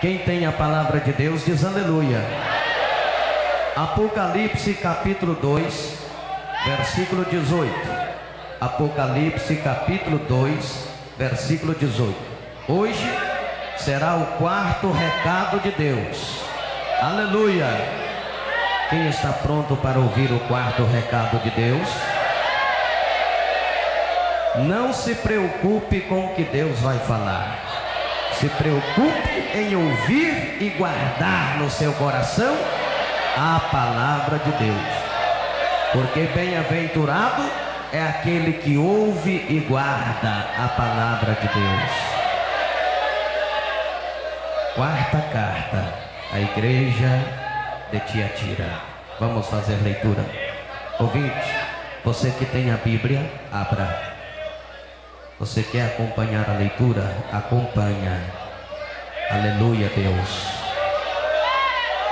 Quem tem a palavra de Deus diz aleluia. Apocalipse capítulo 2, versículo 18. Apocalipse capítulo 2, versículo 18. Hoje será o quarto recado de Deus. Aleluia. Quem está pronto para ouvir o quarto recado de Deus? Não se preocupe com o que Deus vai falar. Se preocupe em ouvir e guardar no seu coração a palavra de Deus. Porque bem-aventurado é aquele que ouve e guarda a palavra de Deus. Quarta carta à igreja de Tiatira. Vamos fazer leitura. Ouvinte, você que tem a Bíblia, abra. Você quer acompanhar a leitura? Acompanha. Aleluia, Deus.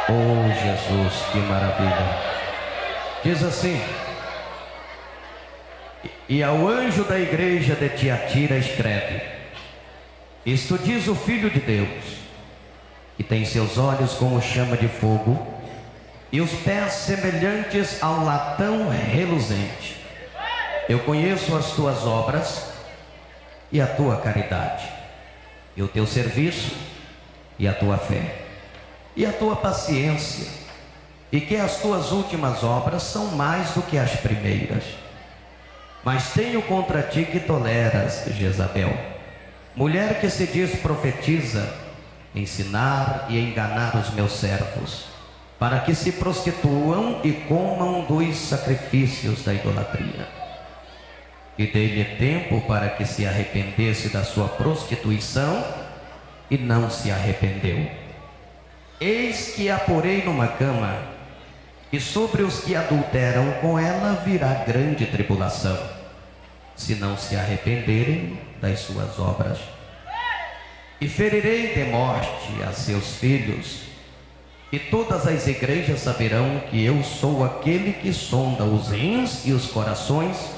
Oh, Jesus, que maravilha. Diz assim: e ao anjo da igreja de Tiatira escreve: isto diz o Filho de Deus, que tem seus olhos como chama de fogo e os pés semelhantes ao latão reluzente. Eu conheço as tuas obras e a tua caridade, e o teu serviço, e a tua fé, e a tua paciência, e que as tuas últimas obras são mais do que as primeiras. Mas tenho contra ti que toleras Jezabel, mulher que se diz profetiza, ensinar e enganar os meus servos, para que se prostituam e comam dos sacrifícios da idolatria. E dei-lhe tempo para que se arrependesse da sua prostituição, e não se arrependeu. Eis que a porei numa cama, e sobre os que adulteram com ela virá grande tribulação, se não se arrependerem das suas obras. E ferirei de morte a seus filhos, e todas as igrejas saberão que eu sou aquele que sonda os rins e os corações,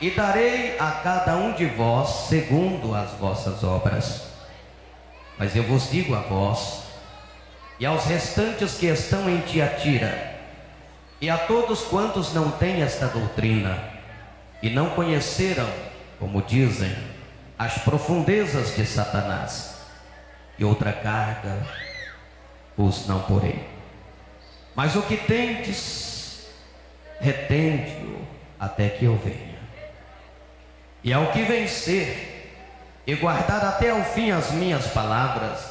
e darei a cada um de vós segundo as vossas obras. Mas eu vos digo a vós e aos restantes que estão em Tiatira, e a todos quantos não têm esta doutrina e não conheceram, como dizem, as profundezas de Satanás, e outra carga vos não porei. Mas o que tendes, retende-o até que eu venha. E ao que vencer e guardar até o fim as minhas palavras,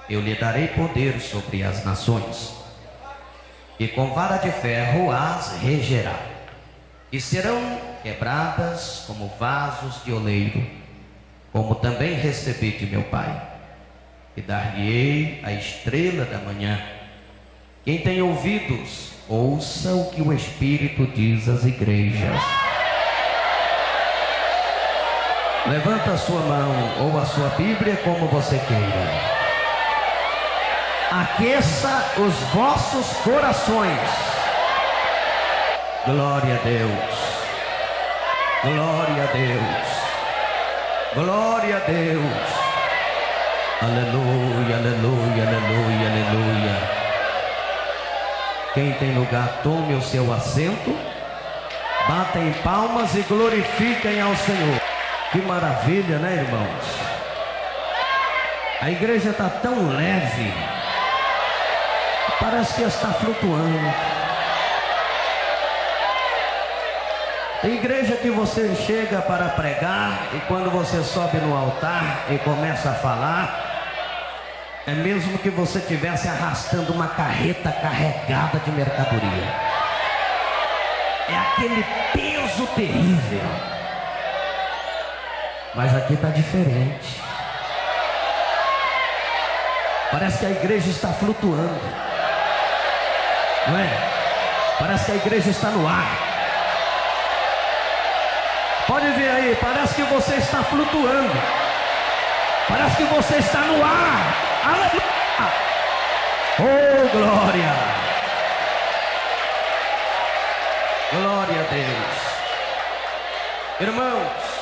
eu lhe darei poder sobre as nações, e com vara de ferro as regerá, e serão quebradas como vasos de oleiro, como também recebi de meu Pai, e dar-lhe-ei a estrela da manhã. Quem tem ouvidos, ouça o que o Espírito diz às igrejas. Levanta a sua mão ou a sua Bíblia como você queira. Aqueça os vossos corações. Glória a Deus. Glória a Deus. Glória a Deus. Aleluia, aleluia, aleluia, aleluia. Quem tem lugar, tome o seu assento. Batem palmas e glorifiquem ao Senhor. Que maravilha, né, irmãos? A igreja está tão leve, parece que está flutuando. Tem igreja que você chega para pregar, e quando você sobe no altar e começa a falar, é mesmo que você estivesse arrastando uma carreta carregada de mercadoria. É aquele peso terrível. Mas aqui está diferente. Parece que a igreja está flutuando, não é? Parece que a igreja está no ar. Pode ver aí, parece que você está flutuando. Parece que você está no ar. Aleluia! Oh, glória! Glória a Deus. Irmãos,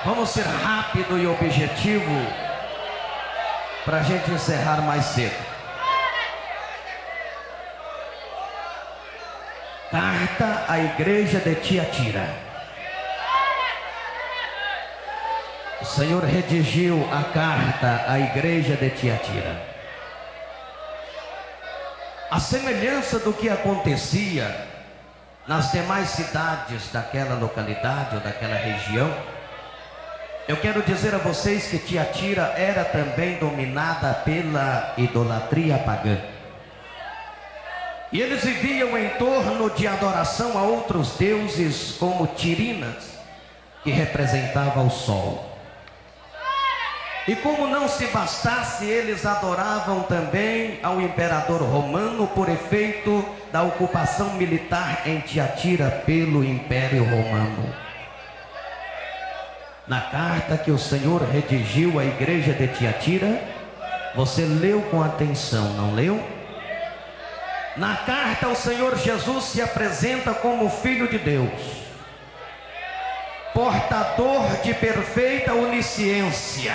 Vamos ser rápido e objetivo para a gente encerrar mais cedo. Carta à igreja de Tiatira. O Senhor redigiu a carta à igreja de Tiatira. A semelhança do que acontecia nas demais cidades daquela localidade ou daquela região, eu quero dizer a vocês que Tiatira era também dominada pela idolatria pagã. E eles viviam em torno de adoração a outros deuses como Tirinas, que representava o sol. E como não se bastasse, eles adoravam também ao imperador romano por efeito da ocupação militar em Tiatira pelo Império Romano. Na carta que o Senhor redigiu à igreja de Tiatira, você leu com atenção, não leu? Na carta o Senhor Jesus se apresenta como Filho de Deus, portador de perfeita onisciência.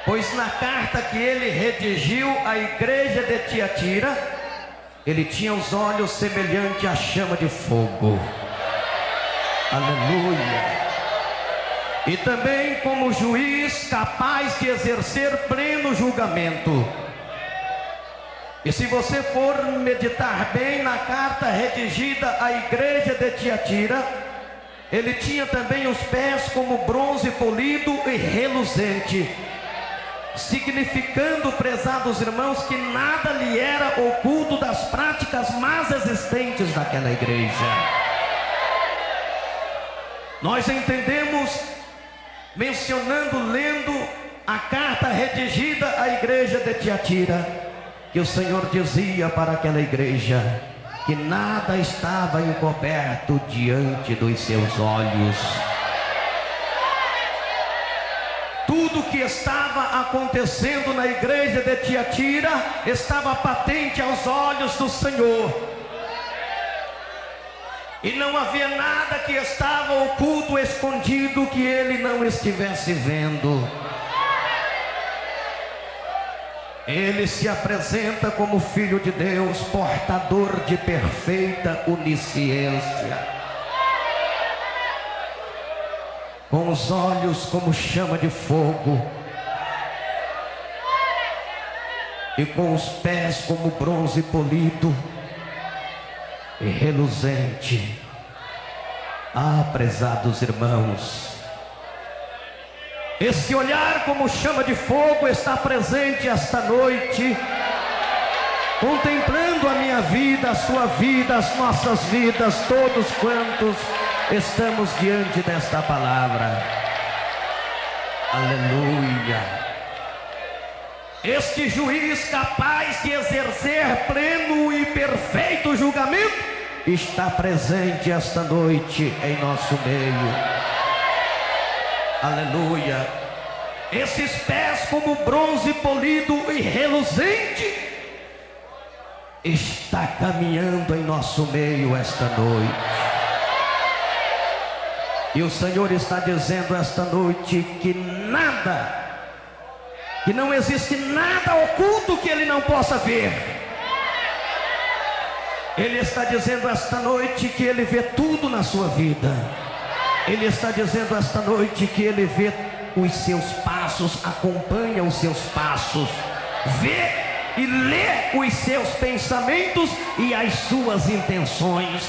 Pois na carta que ele redigiu à igreja de Tiatira, ele tinha os olhos semelhantes à chama de fogo. Aleluia! E também como juiz capaz de exercer pleno julgamento. E se você for meditar bem na carta redigida à igreja de Tiatira, ele tinha também os pés como bronze polido e reluzente, significando, prezados irmãos, que nada lhe era oculto das práticas más existentes daquela igreja. Nós entendemos, mencionando, lendo a carta redigida à igreja de Tiatira, que o Senhor dizia para aquela igreja que nada estava encoberto diante dos seus olhos. Tudo que estava acontecendo na igreja de Tiatira estava patente aos olhos do Senhor. E não havia nada que estava oculto, escondido, que ele não estivesse vendo. Ele se apresenta como Filho de Deus, portador de perfeita onisciência, com os olhos como chama de fogo, e com os pés como bronze polido e reluzente. Ah, prezados irmãos, esse olhar como chama de fogo está presente esta noite, contemplando a minha vida, a sua vida, as nossas vidas, todos quantos estamos diante desta palavra. Aleluia! Este juiz capaz de exercer pleno e perfeito julgamento está presente esta noite em nosso meio. Aleluia! Esses pés como bronze polido e reluzente está caminhando em nosso meio esta noite. E o Senhor está dizendo esta noite que nada, que não existe nada oculto que Ele não possa ver. Ele está dizendo esta noite que Ele vê tudo na sua vida. Ele está dizendo esta noite que Ele vê os seus passos, acompanha os seus passos, vê e lê os seus pensamentos e as suas intenções.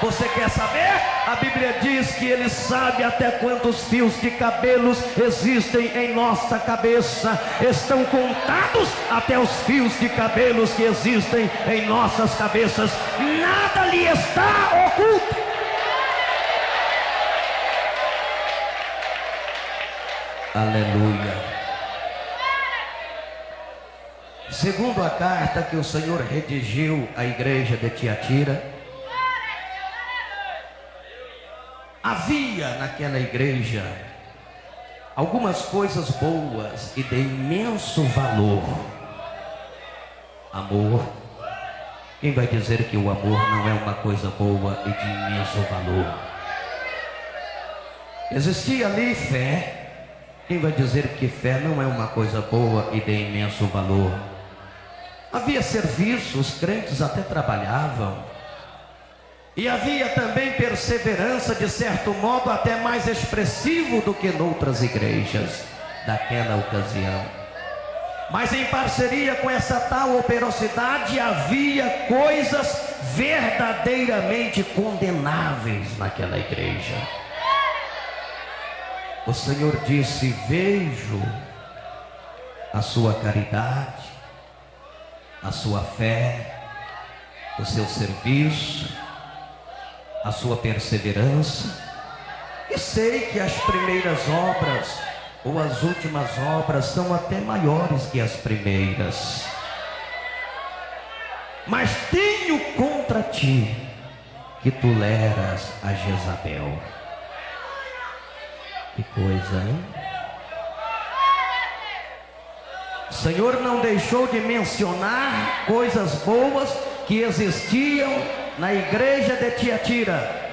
Você quer saber? A Bíblia diz que Ele sabe até quantos fios de cabelos existem em nossa cabeça. Estão contados até os fios de cabelos que existem em nossas cabeças. Nada lhe está oculto. Aleluia! Segundo a carta que o Senhor redigiu à igreja de Tiatira, havia naquela igreja algumas coisas boas e de imenso valor. Amor. Quem vai dizer que o amor não é uma coisa boa e de imenso valor? Existia ali fé. Quem vai dizer que fé não é uma coisa boa e de imenso valor? Havia serviço, os crentes até trabalhavam. E havia também perseverança, de certo modo até mais expressivo do que noutras igrejas daquela ocasião. Mas em parceria com essa tal operosidade havia coisas verdadeiramente condenáveis naquela igreja. O Senhor disse: vejo a sua caridade, a sua fé, o seu serviço, a sua perseverança, e sei que as primeiras obras ou as últimas obras são até maiores que as primeiras. Mas tenho contra ti que toleras a Jezabel. Que coisa, hein? O Senhor não deixou de mencionar coisas boas que existiam na igreja de Tiatira,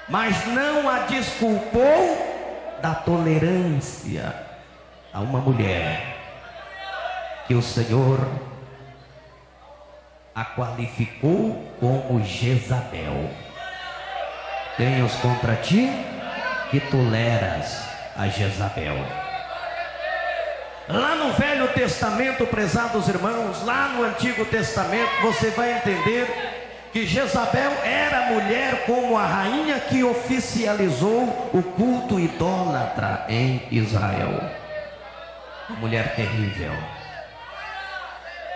mas não a desculpou da tolerância a uma mulher que o Senhor a qualificou como Jezabel. Tenhas contra ti que toleras a Jezabel. Lá no Velho Testamento, prezados irmãos, lá no Antigo Testamento, você vai entender que Jezabel era mulher como a rainha que oficializou o culto idólatra em Israel. Uma mulher terrível.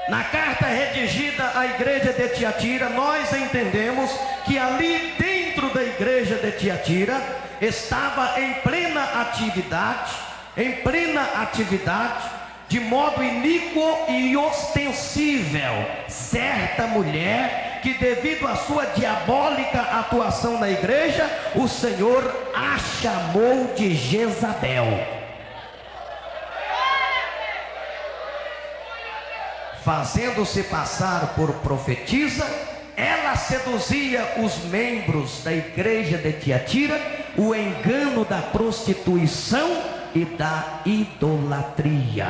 Na carta redigida à igreja de Tiatira, nós entendemos que ali dentro da igreja de Tiatira estava em plena atividade, de modo iníquo e ostensível, certa mulher que, devido à sua diabólica atuação na igreja, o Senhor a chamou de Jezabel, fazendo-se passar por profetisa. Ela seduzia os membros da igreja de Tiatira, o engano da prostituição e da idolatria.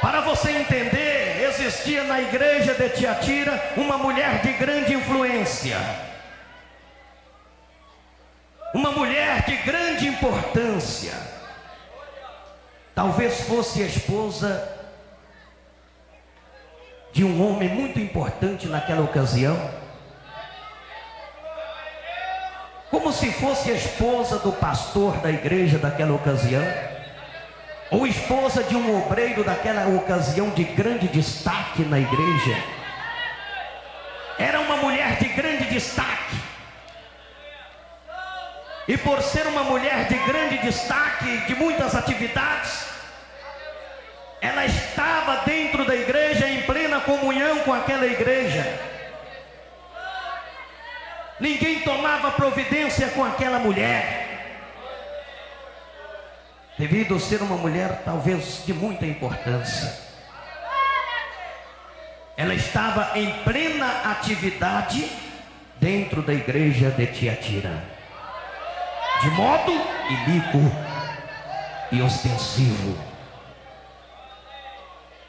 Para você entender, existia na igreja de Tiatira uma mulher de grande influência, uma mulher de grande importância. Talvez fosse esposa de um homem muito importante naquela ocasião, como se fosse esposa do pastor da igreja daquela ocasião, ou esposa de um obreiro daquela ocasião de grande destaque na igreja. Era uma mulher de grande destaque, e por ser uma mulher de grande destaque, de muitas atividades, ela estava dentro da igreja em plena comunhão com aquela igreja. Ninguém tomava providência com aquela mulher, devido a ser uma mulher talvez de muita importância. Ela estava em plena atividade dentro da igreja de Tiatira, de modo iníquo e ostensivo.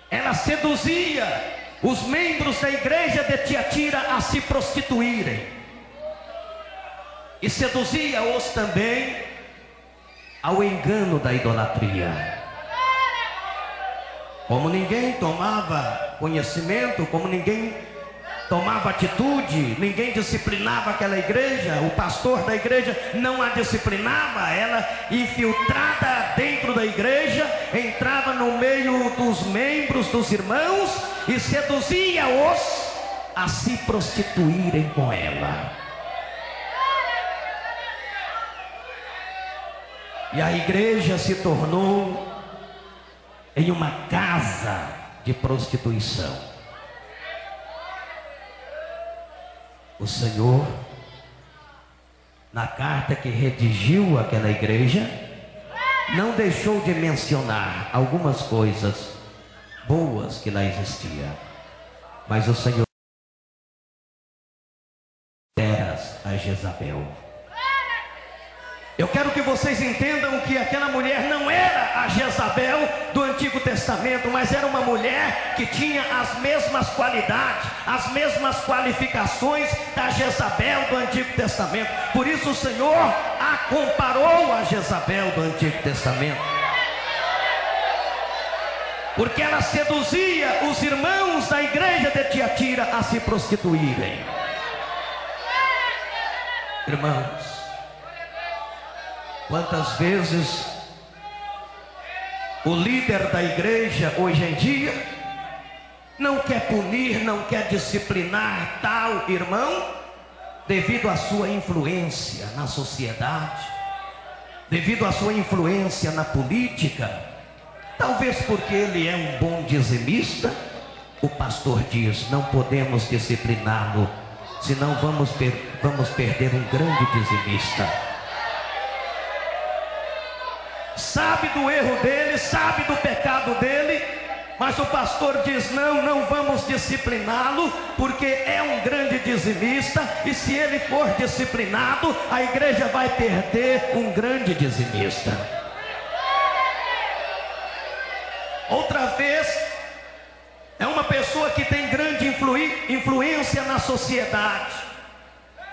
Ela seduzia os membros da igreja de Tiatira a se prostituírem, e seduzia-os também ao engano da idolatria. Como ninguém tomava conhecimento, como ninguém tomava atitude, ninguém disciplinava aquela igreja, o pastor da igreja não a disciplinava, ela, infiltrada dentro da igreja, entrava no meio dos membros, dos irmãos, e seduzia-os a se prostituírem com ela. E a igreja se tornou em uma casa de prostituição. O Senhor, na carta que redigiu aquela igreja, não deixou de mencionar algumas coisas boas que lá existiam, mas o Senhor, a Jezabel. Eu quero que vocês entendam que aquela mulher não era a Jezabel do Antigo Testamento, mas era uma mulher que tinha as mesmas qualidades, as mesmas qualificações da Jezabel do Antigo Testamento. Por isso o Senhor a comparou a Jezabel do Antigo Testamento, porque ela seduzia os irmãos da igreja de Tiatira a se prostituírem. Irmãos, quantas vezes o líder da igreja hoje em dia não quer punir, não quer disciplinar tal irmão devido à sua influência na sociedade, devido à sua influência na política, talvez porque ele é um bom dizimista. O pastor diz: não podemos discipliná-lo, senão vamos perder um grande dizimista. Sabe do erro dele, sabe do pecado dele, mas o pastor diz: não vamos discipliná-lo, porque é um grande dizimista, e se ele for disciplinado, a igreja vai perder um grande dizimista. Outra vez, é uma pessoa que tem grande influência na sociedade,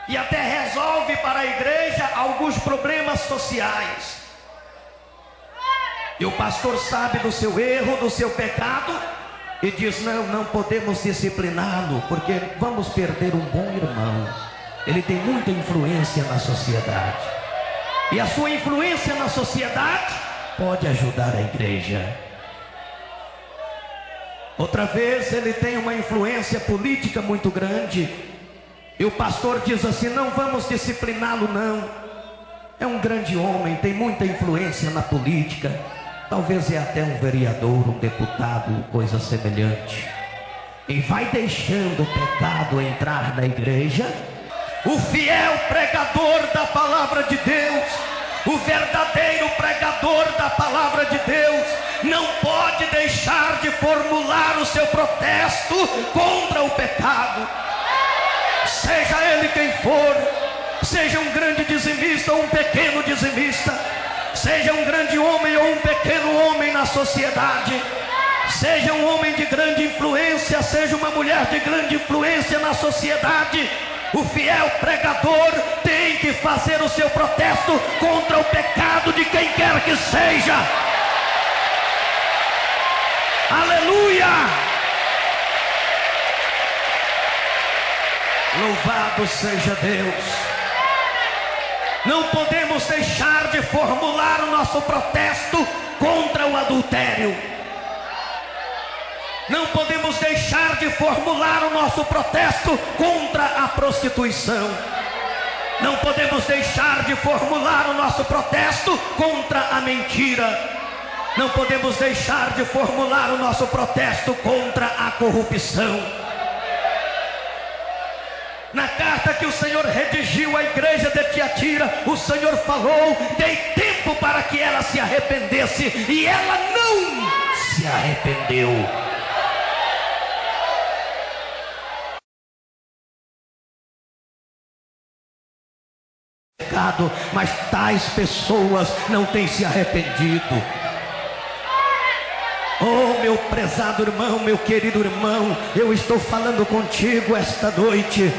e até resolve para a igreja alguns problemas sociais. E o pastor sabe do seu erro, do seu pecado, e diz: não podemos discipliná-lo, porque vamos perder um bom irmão. Ele tem muita influência na sociedade, e a sua influência na sociedade pode ajudar a igreja. Outra vez, ele tem uma influência política muito grande, e o pastor diz assim: não vamos discipliná-lo não. É um grande homem, tem muita influência na política, talvez é até um vereador, um deputado, coisa semelhante. E vai deixando o pecado entrar na igreja. O fiel pregador da palavra de Deus, o verdadeiro pregador da palavra de Deus, não pode deixar de formular o seu protesto contra o pecado, seja ele quem for, seja um grande dizimista ou um pequeno dizimista, seja um grande homem ou um pequeno homem na sociedade, seja um homem de grande influência, seja uma mulher de grande influência na sociedade. O fiel pregador tem que fazer o seu protesto contra o pecado de quem quer que seja. Aleluia! Louvado seja Deus. Não podemos deixar de formular o nosso protesto contra o adultério. Não podemos deixar de formular o nosso protesto contra a prostituição. Não podemos deixar de formular o nosso protesto contra a mentira. Não podemos deixar de formular o nosso protesto contra a corrupção. Na carta que o Senhor redigiu à igreja de Tiatira, o Senhor falou: dei tempo para que ela se arrependesse, e ela não se arrependeu. Mas tais pessoas não têm se arrependido. Oh, meu prezado irmão, meu querido irmão, eu estou falando contigo esta noite,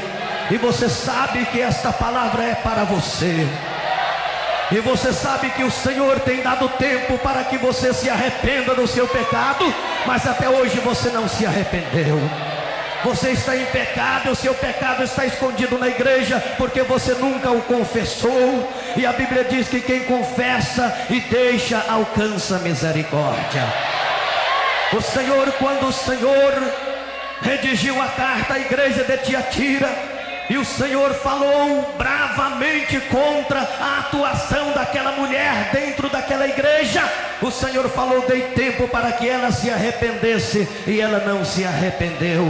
e você sabe que esta palavra é para você, e você sabe que o Senhor tem dado tempo para que você se arrependa do seu pecado, mas até hoje você não se arrependeu. Você está em pecado, o seu pecado está escondido na igreja, porque você nunca o confessou. E a Bíblia diz que quem confessa e deixa, alcança misericórdia. O Senhor, quando o Senhor redigiu a carta à igreja de Tiatira, e o Senhor falou bravamente contra a atuação daquela mulher dentro daquela igreja, o Senhor falou: dei tempo para que ela se arrependesse, e ela não se arrependeu.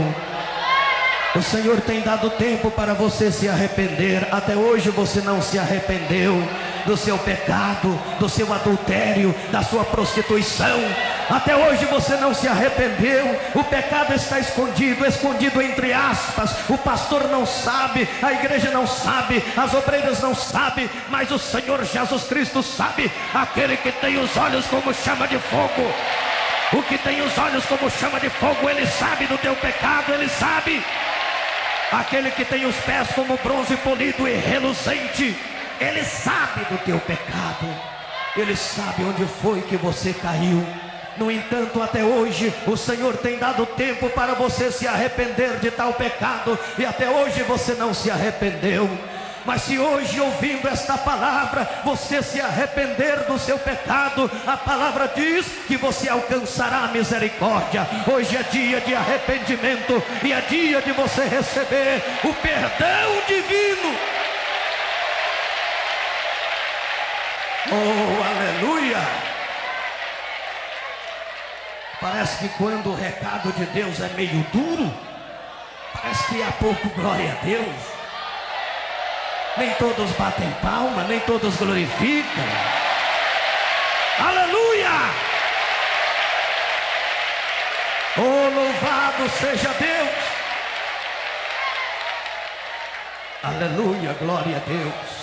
O Senhor tem dado tempo para você se arrepender. Até hoje você não se arrependeu do seu pecado, do seu adultério, da sua prostituição. Até hoje você não se arrependeu. O pecado está escondido, escondido entre aspas. O pastor não sabe, a igreja não sabe, as obreiras não sabem, mas o Senhor Jesus Cristo sabe. Aquele que tem os olhos como chama de fogo, o que tem os olhos como chama de fogo, ele sabe do teu pecado, ele sabe. Aquele que tem os pés como bronze polido e reluzente, ele sabe do teu pecado, ele sabe onde foi que você caiu. No entanto, até hoje o Senhor tem dado tempo para você se arrepender de tal pecado, e até hoje você não se arrependeu. Mas se hoje, ouvindo esta palavra, você se arrepender do seu pecado, a palavra diz que você alcançará a misericórdia. Hoje é dia de arrependimento e é dia de você receber o perdão divino. Oh, aleluia! Parece que quando o recado de Deus é meio duro, parece que há pouco glória a Deus. Nem todos batem palma, nem todos glorificam. Aleluia! Oh, louvado seja Deus! Aleluia, glória a Deus!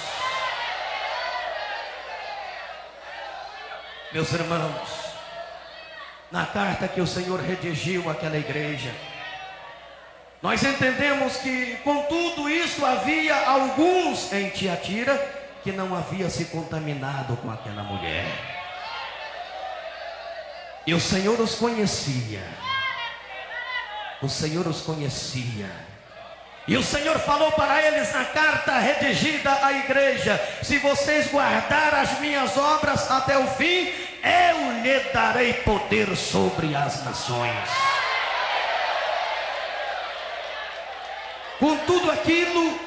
Meus irmãos, na carta que o Senhor redigiu àquela igreja, nós entendemos que com tudo isso havia alguns em Tiatira que não havia se contaminado com aquela mulher. E o Senhor os conhecia. O Senhor os conhecia. E o Senhor falou para eles na carta redigida à igreja: se vocês guardarem as minhas obras até o fim, eu lhe darei poder sobre as nações. Com tudo aquilo,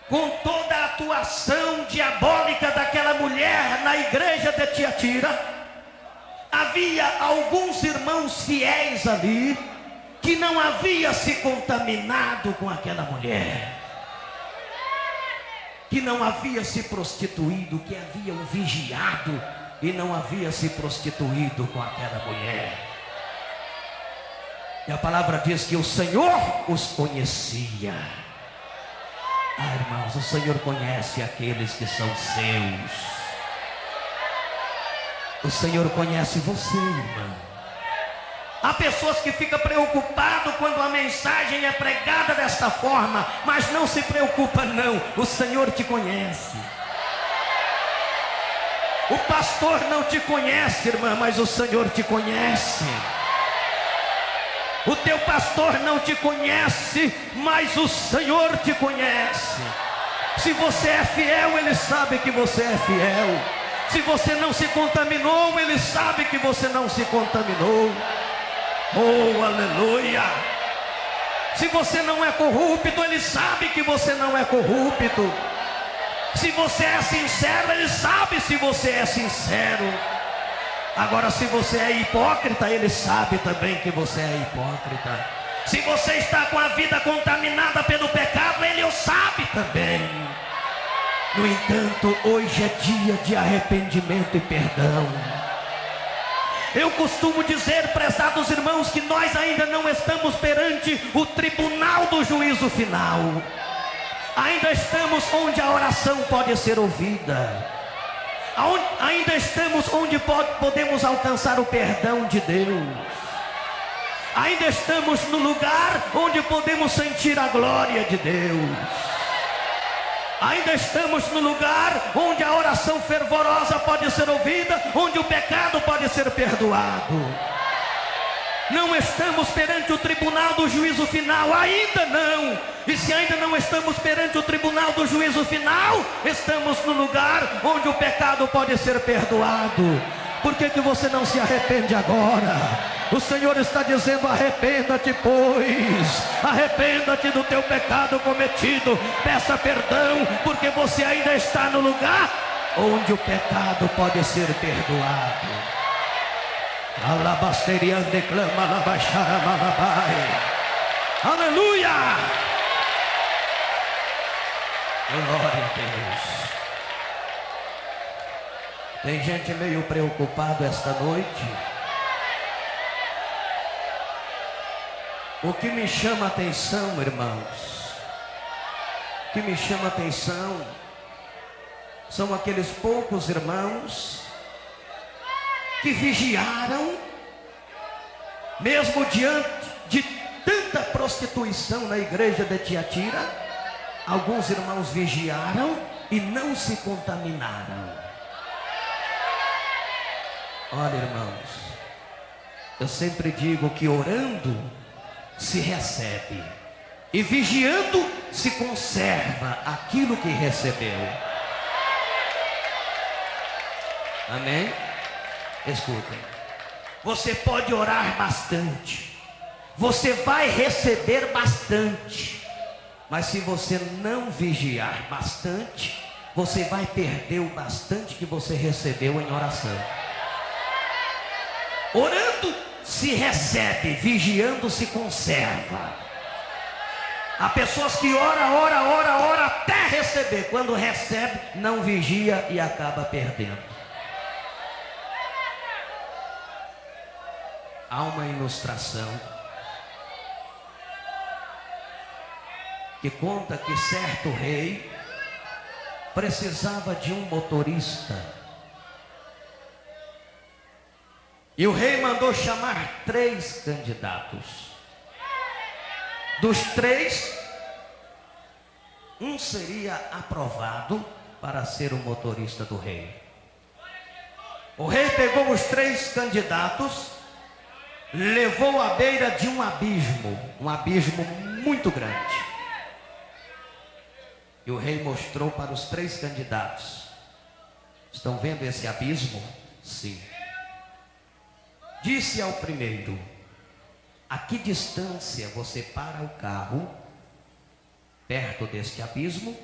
com toda a atuação diabólica daquela mulher na igreja de Tiatira, havia alguns irmãos fiéis ali que não havia se contaminado com aquela mulher, que não havia se prostituído, que haviam vigiado e não havia se prostituído com aquela mulher. E a palavra diz que o Senhor os conhecia. Ah, irmãos, o Senhor conhece aqueles que são seus. O Senhor conhece você, irmão. Há pessoas que ficam preocupadas quando a mensagem é pregada desta forma, mas não se preocupa não, o Senhor te conhece. O pastor não te conhece, irmã, mas o Senhor te conhece. O teu pastor não te conhece, mas o Senhor te conhece. Se você é fiel, Ele sabe que você é fiel. Se você não se contaminou, Ele sabe que você não se contaminou. Oh, aleluia! Se você não é corrupto, Ele sabe que você não é corrupto. Se você é sincero, Ele sabe se você é sincero. Agora, se você é hipócrita, Ele sabe também que você é hipócrita. Se você está com a vida contaminada pelo pecado, Ele o sabe também. No entanto, hoje é dia de arrependimento e perdão. Eu costumo dizer, prezados irmãos, que nós ainda não estamos perante o tribunal do juízo final. Ainda estamos onde a oração pode ser ouvida. Ainda estamos onde podemos alcançar o perdão de Deus. Ainda estamos no lugar onde podemos sentir a glória de Deus. Ainda estamos no lugar onde a oração fervorosa pode ser ouvida, onde o pecado pode ser perdoado. Não estamos perante o tribunal do juízo final, ainda não. E se ainda não estamos perante o tribunal do juízo final, estamos no lugar onde o pecado pode ser perdoado. Por que você não se arrepende agora? O Senhor está dizendo: arrependa-te, pois. Arrependa-te do teu pecado cometido. Peça perdão, porque você ainda está no lugar onde o pecado pode ser perdoado. Alabasterian declama alabashara malabai. Aleluia! Glória a Deus. Tem gente meio preocupado esta noite. O que me chama a atenção, irmãos, o que me chama a atenção são aqueles poucos irmãos que vigiaram, mesmo diante de tanta prostituição na igreja de Tiatira. Alguns irmãos vigiaram e não se contaminaram. Olha, irmãos, eu sempre digo que orando se recebe e vigiando se conserva aquilo que recebeu. Amém? Escutem, você pode orar bastante, você vai receber bastante, mas se você não vigiar bastante, você vai perder o bastante que você recebeu em oração. Orando se recebe, vigiando se conserva. Há pessoas que ora até receber. Quando recebe, não vigia e acaba perdendo. Há uma ilustração que conta que certo rei precisava de um motorista. E o rei mandou chamar 3 candidatos. Dos 3, um seria aprovado para ser o motorista do rei. O rei pegou os 3 candidatos, levou à beira de um abismo muito grande. E o rei mostrou para os 3 candidatos: estão vendo esse abismo? Sim. Disse ao primeiro: a que distância você para o carro perto deste abismo,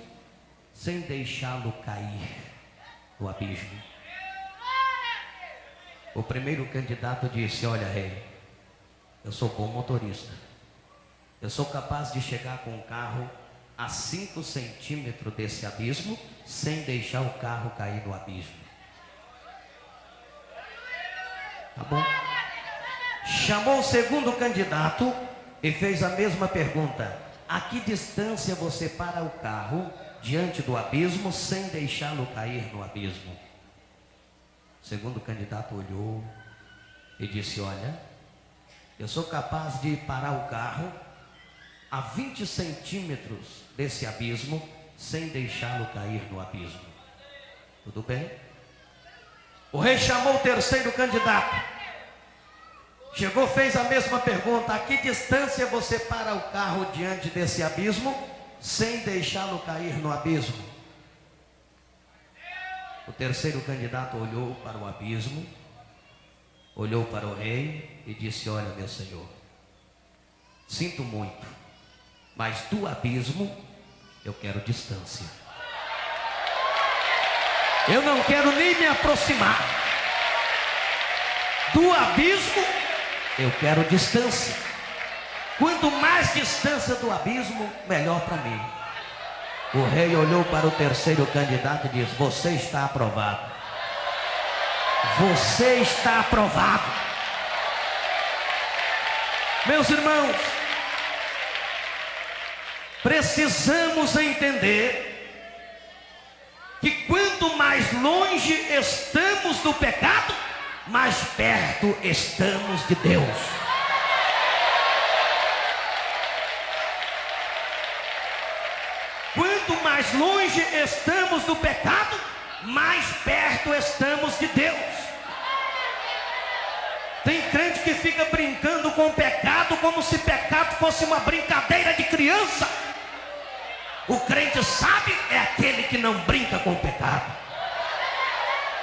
sem deixá-lo cair no abismo? O primeiro candidato disse: olha, rei, eu sou bom motorista, eu sou capaz de chegar com o carro a 5 centímetros desse abismo, sem deixar o carro cair no abismo. Tá bom? Chamou o segundo candidato e fez a mesma pergunta: a que distância você para o carro diante do abismo, sem deixá-lo cair no abismo? O segundo candidato olhou e disse: olha, eu sou capaz de parar o carro a 20 centímetros desse abismo, sem deixá-lo cair no abismo. Tudo bem? O rei chamou o terceiro candidato. Chegou, fez a mesma pergunta: a que distância você para o carro diante desse abismo, sem deixá-lo cair no abismo? O terceiro candidato olhou para o abismo, olhou para o rei e disse: olha, meu senhor, sinto muito, mas do abismo eu quero distância. Eu não quero nem me aproximar. Do abismo eu quero distância. Quanto mais distância do abismo, melhor para mim. O rei olhou para o terceiro candidato e disse: você está aprovado. Você está aprovado. Meus irmãos, precisamos entender que quanto mais longe estamos do pecado, mais perto estamos de Deus. Quanto mais longe estamos do pecado, mais perto estamos de Deus. Tem crente que fica brincando com o pecado como se pecado fosse uma brincadeira de criança. O crente sábio é aquele que não brinca com o pecado.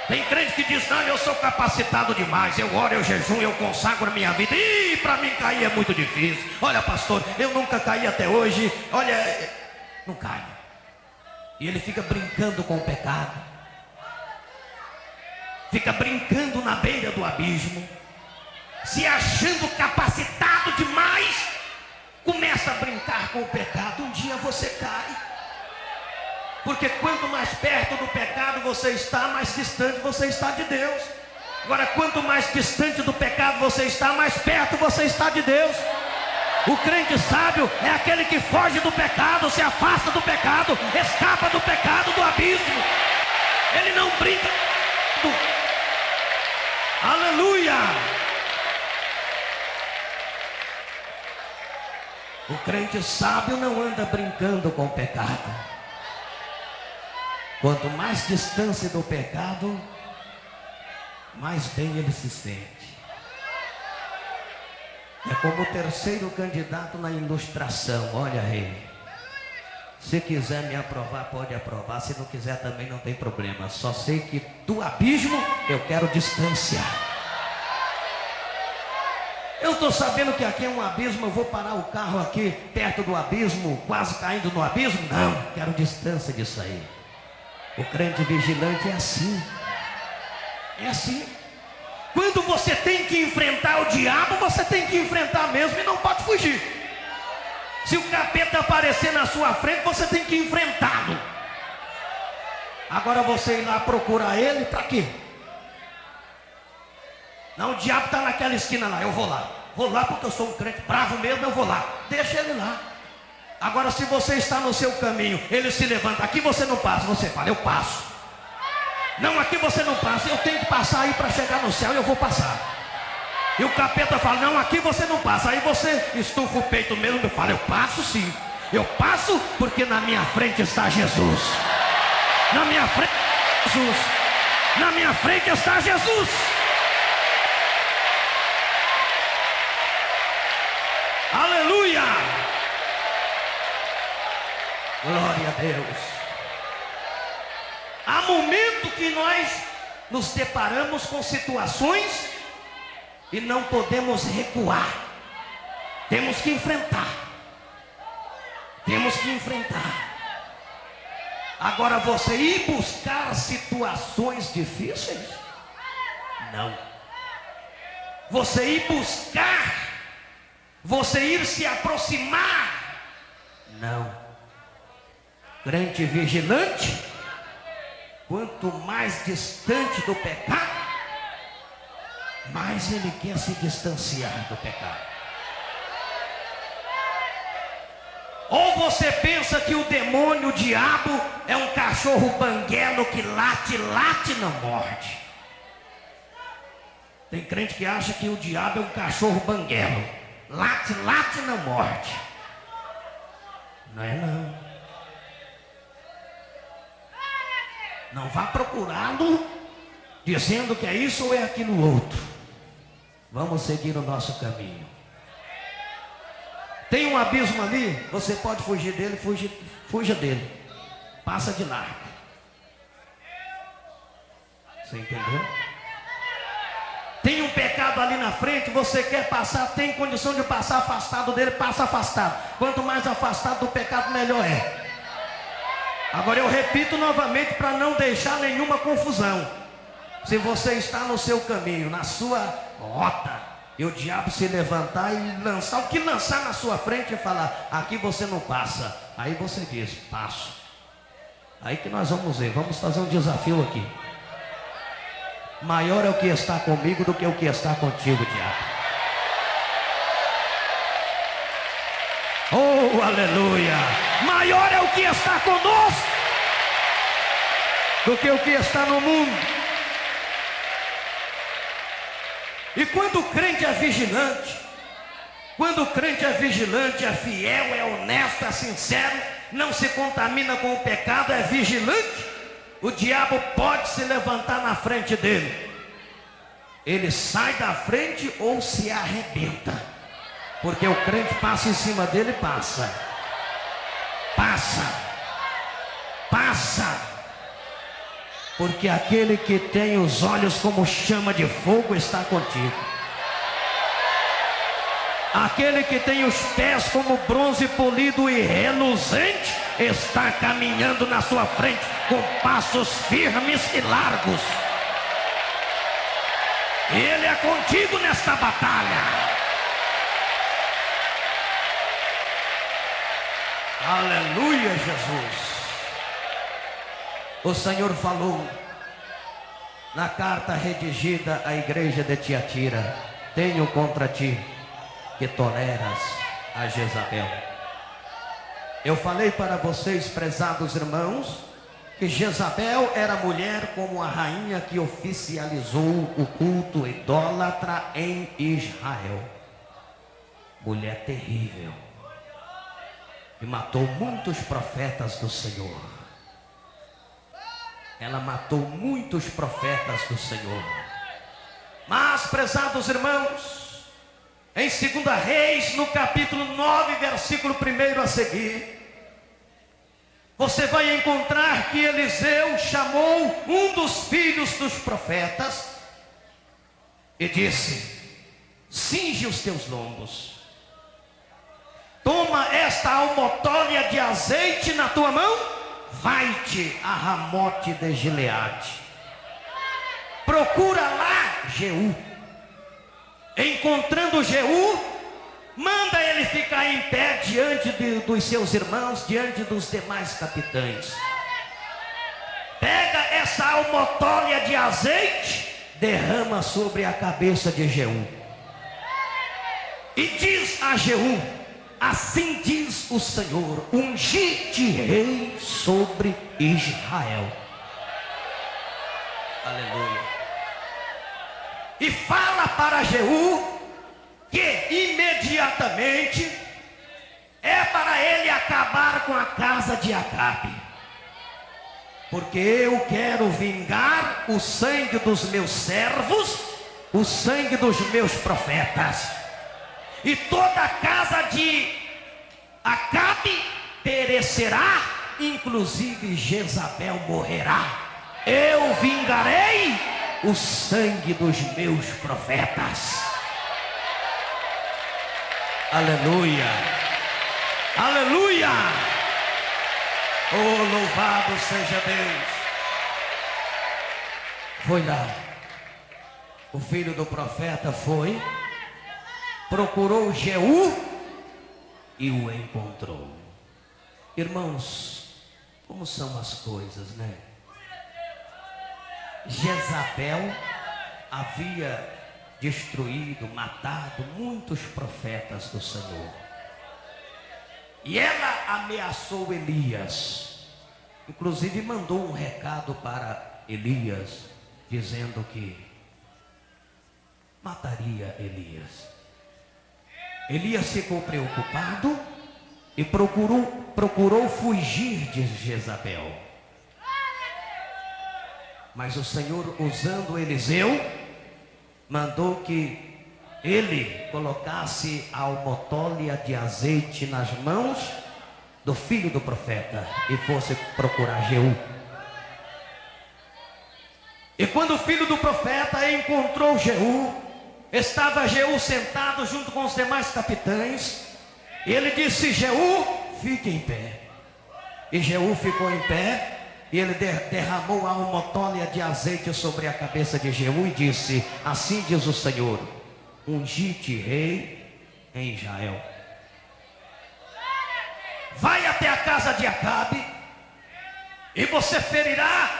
Tem crente que diz: não, eu sou capacitado demais, eu oro, eu jejum, eu consagro a minha vida, e para mim cair é muito difícil. Olha, pastor, eu nunca caí até hoje. Olha, não cai. E ele fica brincando com o pecado, fica brincando na beira do abismo, se achando capacitado demais, começa a brincar com o pecado. Um dia você cai. Porque quanto mais perto do pecado você está, mais distante você está de Deus. Agora, quanto mais distante do pecado você está, mais perto você está de Deus. O crente sábio é aquele que foge do pecado, se afasta do pecado, escapa do pecado, do abismo. Ele não brinca. Aleluia! O crente sábio não anda brincando com o pecado. Quanto mais distância do pecado, mais bem ele se sente. É como o terceiro candidato na ilustração. Olha aí, se quiser me aprovar, pode aprovar. Se não quiser também não tem problema. Só sei que do abismo eu quero distanciar. Eu estou sabendo que aqui é um abismo. Eu vou parar o carro aqui perto do abismo, quase caindo no abismo. Não, quero distância disso aí. O crente vigilante é assim. É assim. Quando você tem que enfrentar o diabo, você tem que enfrentar mesmo e não pode fugir. Se o capeta aparecer na sua frente, você tem que enfrentá-lo. Agora você ir lá procurar ele, para quê? Não, o diabo está naquela esquina lá, eu vou lá. Vou lá porque eu sou um crente bravo mesmo, eu vou lá. Deixa ele lá. Agora, se você está no seu caminho, ele se levanta, aqui você não passa, você fala, eu passo. Não, aqui você não passa, eu tenho que passar aí para chegar no céu e eu vou passar. E o capeta fala, não, aqui você não passa. Aí você estufa o peito mesmo e fala, eu passo sim. Eu passo porque na minha frente está Jesus. Na minha frente está Jesus. Na minha frente está Jesus. Aleluia! Glória a Deus. Há momento que nós nos deparamos com situações e não podemos recuar. Temos que enfrentar. Temos que enfrentar. Agora, você ir buscar situações difíceis? Não. Você ir buscar, você ir se aproximar? Não. Crente vigilante, quanto mais distante do pecado, mais ele quer se distanciar do pecado. Ou você pensa que o demônio, o diabo, é um cachorro banguelo que late, late e não morde. Tem crente que acha que o diabo é um cachorro banguelo, late, late e não morde. Não é não. Não vá procurá-lo dizendo que é isso ou é aquilo outro. Vamos seguir o nosso caminho. Tem um abismo ali, você pode fugir dele, fuja dele. Passa de largo. Você entendeu? Tem um pecado ali na frente, você quer passar, tem condição de passar afastado dele, passa afastado. Quanto mais afastado do pecado, melhor é. Agora eu repito novamente para não deixar nenhuma confusão. Se você está no seu caminho, na sua rota, e o diabo se levantar e lançar o que lançar na sua frente e falar, aqui você não passa. Aí você diz, passo. Aí que nós vamos ver, vamos fazer um desafio aqui. Maior é o que está comigo do que o que está contigo, diabo. Oh, aleluia! Maior é o que está conosco do que o que está no mundo. E quando o crente é vigilante, quando o crente é vigilante, é fiel, é honesto, é sincero, não se contamina com o pecado, é vigilante, o diabo pode se levantar na frente dele. Ele sai da frente ou se arrebenta. Porque o crente passa em cima dele, passa. Passa. Passa. Porque aquele que tem os olhos como chama de fogo está contigo. Aquele que tem os pés como bronze polido e reluzente está caminhando na sua frente com passos firmes e largos. Ele é contigo nesta batalha. Aleluia, Jesus. O Senhor falou na carta redigida à igreja de Tiatira: tenho contra ti que toleras a Jezabel. Eu falei para vocês, prezados irmãos, que Jezabel era mulher como a rainha que oficializou o culto idólatra em Israel. Mulher terrível, que matou muitos profetas do Senhor. Ela matou muitos profetas do Senhor. Mas, prezados irmãos, em 2 Reis, no capítulo 9, versículo 1 a seguir, você vai encontrar que Eliseu chamou um dos filhos dos profetas e disse: cinge os teus lombos, toma esta almotólia de azeite na tua mão, vai-te a Ramote de Gileade, procura lá Jeú. Encontrando Jeú, manda ele ficar em pé diante dos seus irmãos, diante dos demais capitães. Pega essa almotólia de azeite, derrama sobre a cabeça de Jeú e diz a Jeú: assim diz o Senhor, ungi-te rei sobre Israel. Aleluia. E fala para Jeú que imediatamente é para ele acabar com a casa de Acabe, porque eu quero vingar o sangue dos meus servos, o sangue dos meus profetas, e toda a casa de Acabe perecerá, inclusive Jezabel morrerá. Eu vingarei o sangue dos meus profetas. Aleluia, aleluia. Oh, louvado seja Deus. Foi lá, o filho do profeta foi, procurou Jeú e o encontrou. Irmãos, como são as coisas, né? Jezabel havia destruído, matado muitos profetas do Senhor, e ela ameaçou Elias, inclusive mandou um recado para Elias, dizendo que mataria Elias. Elias ficou preocupado e procurou fugir de Jezabel. Mas o Senhor, usando Eliseu, mandou que ele colocasse a almotólia de azeite nas mãos do filho do profeta e fosse procurar Jeú. E quando o filho do profeta encontrou Jeú, estava Jeú sentado junto com os demais capitães, e ele disse: Jeú, fique em pé. E Jeú ficou em pé, e ele derramou a almotólia de azeite sobre a cabeça de Jeú e disse: assim diz o Senhor, ungi-te rei em Israel. Vai até a casa de Acabe, e você ferirá,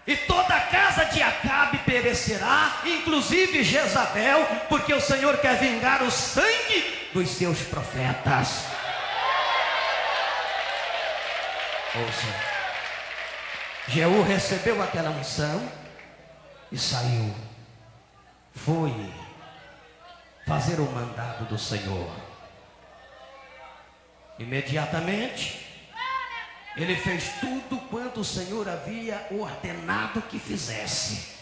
e toda a casa de Acabe perecerá, inclusive Jezabel, porque o Senhor quer vingar o sangue dos seus profetas. Ouça. Jeú recebeu aquela unção e saiu, foi fazer o mandado do Senhor. Imediatamente ele fez tudo quanto o Senhor havia ordenado que fizesse.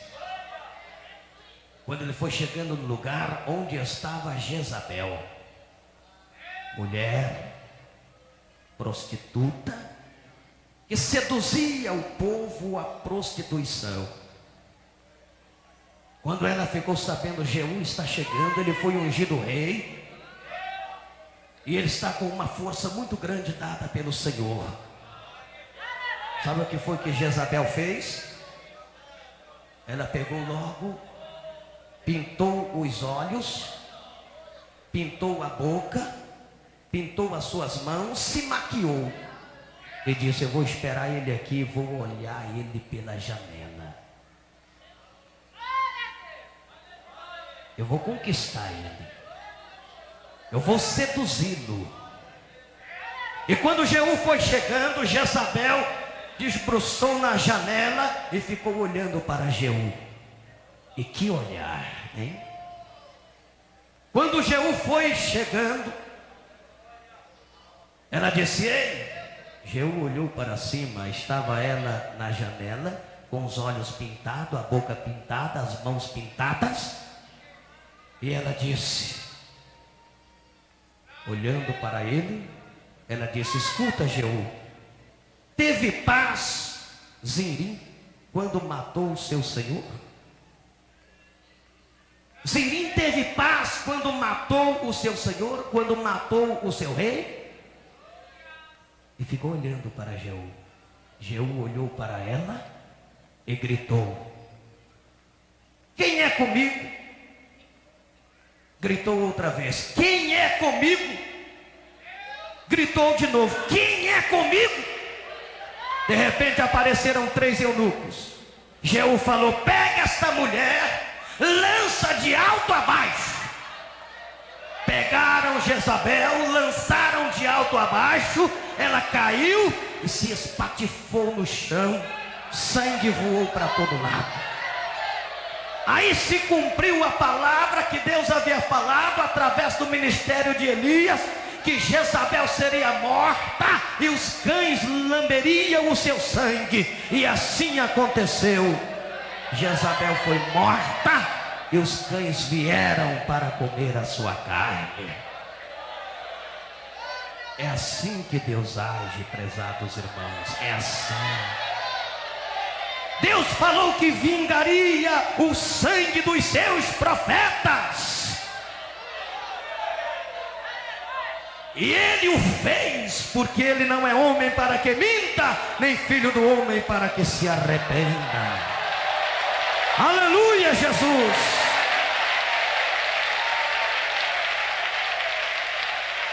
Quando ele foi chegando no lugar onde estava Jezabel, mulher prostituta, que seduzia o povo à prostituição. Quando ela ficou sabendo Jeú está chegando, ele foi ungido rei, e ele está com uma força muito grande dada pelo Senhor. Sabe o que foi que Jezabel fez? Ela pegou logo, pintou os olhos, pintou a boca, pintou as suas mãos, se maquiou e disse: eu vou esperar ele aqui, vou olhar ele pela janela. Eu vou conquistar ele. Eu vou seduzi-lo. E quando Jeú foi chegando, Jezabel desbruçou na janela e ficou olhando para Jeú. E que olhar, hein? Quando Jeú foi chegando, ela disse: ei. Jeú olhou para cima, estava ela na janela, com os olhos pintados, a boca pintada, as mãos pintadas. E ela disse, olhando para ele, ela disse: escuta, Jeú, teve paz Zinrim quando matou o seu senhor? Zinrim teve paz quando matou o seu senhor, quando matou o seu rei? E ficou olhando para Jeú. Jeú olhou para ela e gritou: quem é comigo? Gritou outra vez: quem é comigo? Gritou de novo: quem é comigo? De repente apareceram 3 eunucos. Jeú falou: pega esta mulher, lança de alto a baixo. Pegaram Jezabel, lançaram de alto a baixo. Ela caiu e se espatifou no chão. Sangue voou para todo lado. Aí se cumpriu a palavra que Deus havia falado através do ministério de Elias, que Jezabel seria morta e os cães lamberiam o seu sangue. E assim aconteceu. Jezabel foi morta e os cães vieram para comer a sua carne. É assim que Deus age, prezados irmãos. É assim. Deus falou que vingaria o sangue dos seus profetas. E Ele o fez, porque Ele não é homem para que minta, nem filho do homem para que se arrependa. Aleluia, Jesus.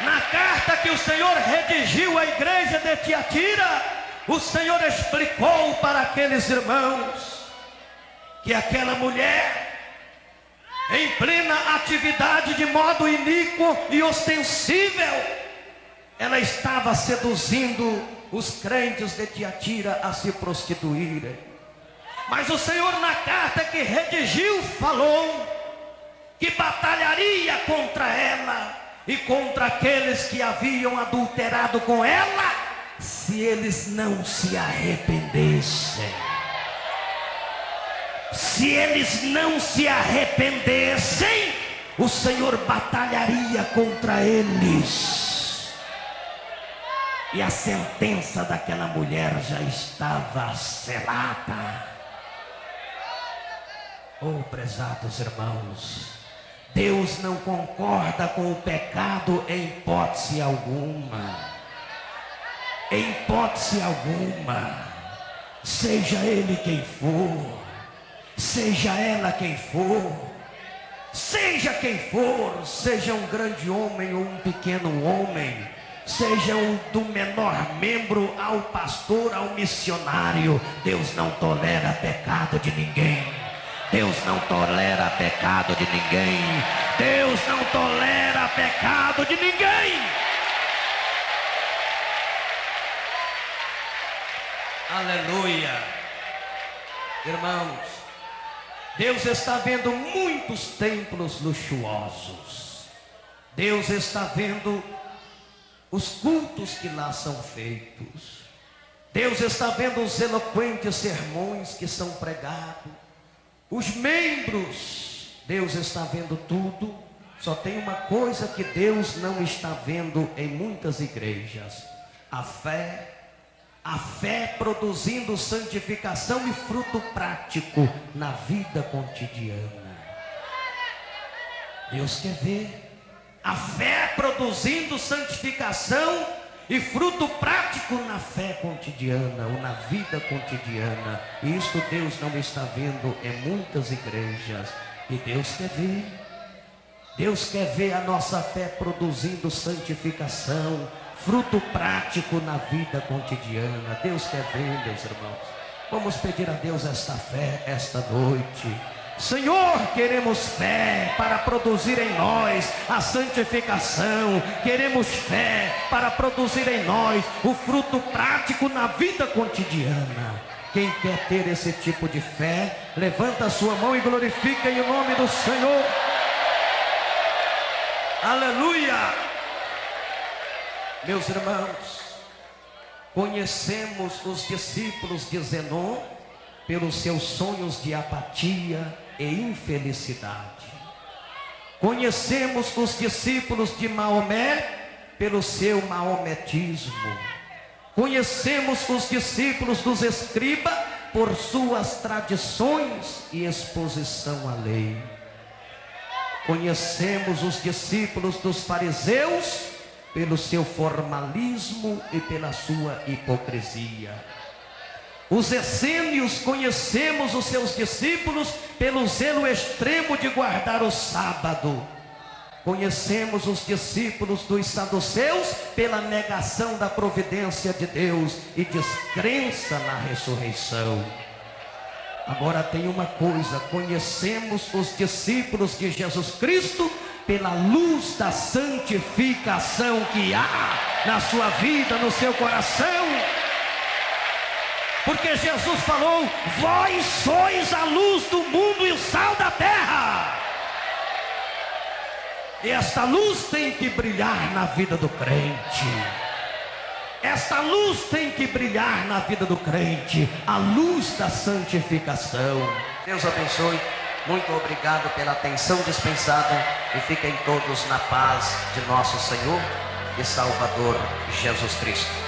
Na carta que o Senhor redigiu à igreja de Tiatira, o Senhor explicou para aqueles irmãos que aquela mulher, em plena atividade de modo iníquo e ostensível, ela estava seduzindo os crentes de Tiatira a se prostituírem. Mas o Senhor, na carta que redigiu, falou que batalharia contra ela e contra aqueles que haviam adulterado com ela, se eles não se arrependessem. Se eles não se arrependessem, o Senhor batalharia contra eles. E a sentença daquela mulher já estava selada. Oh, prezados irmãos, Deus não concorda com o pecado em hipótese alguma. Em hipótese alguma. Seja ele quem for, seja ela quem for, seja quem for, seja um grande homem ou um pequeno homem, seja do menor membro ao pastor, ao missionário, Deus não tolera pecado de ninguém. Deus não tolera pecado de ninguém. Deus não tolera pecado de ninguém. Aleluia. Irmãos, Deus está vendo muitos templos luxuosos. Deus está vendo os cultos que lá são feitos. Deus está vendo os eloquentes sermões que são pregados. Os membros, Deus está vendo tudo. Só tem uma coisa que Deus não está vendo em muitas igrejas: a fé. A fé produzindo santificação e fruto prático na vida cotidiana. Deus quer ver a fé produzindo santificação e fruto prático na fé cotidiana ou na vida cotidiana. E isto Deus não está vendo em muitas igrejas. E Deus quer ver. Deus quer ver a nossa fé produzindo santificação, fruto prático na vida cotidiana. Deus quer ver, meus irmãos. Vamos pedir a Deus esta fé, esta noite. Senhor, queremos fé para produzir em nós a santificação. Queremos fé para produzir em nós o fruto prático na vida cotidiana. Quem quer ter esse tipo de fé, levanta a sua mão e glorifica em nome do Senhor. Aleluia! Meus irmãos, conhecemos os discípulos de Zenon pelos seus sonhos de apatia e infelicidade. Conhecemos os discípulos de Maomé pelo seu maometismo. Conhecemos os discípulos dos escribas por suas tradições e exposição à lei. Conhecemos os discípulos dos fariseus pelo seu formalismo e pela sua hipocrisia. Os essênios conhecemos os seus discípulos pelo zelo extremo de guardar o sábado. Conhecemos os discípulos dos saduceus pela negação da providência de Deus e descrença na ressurreição. Agora tem uma coisa: conhecemos os discípulos de Jesus Cristo pela luz da santificação que há na sua vida, no seu coração. Porque Jesus falou: vós sois a luz do mundo e o sal da terra. E esta luz tem que brilhar na vida do crente. Esta luz tem que brilhar na vida do crente, a luz da santificação. Deus abençoe. Muito obrigado pela atenção dispensada e fiquem todos na paz de nosso Senhor e Salvador Jesus Cristo.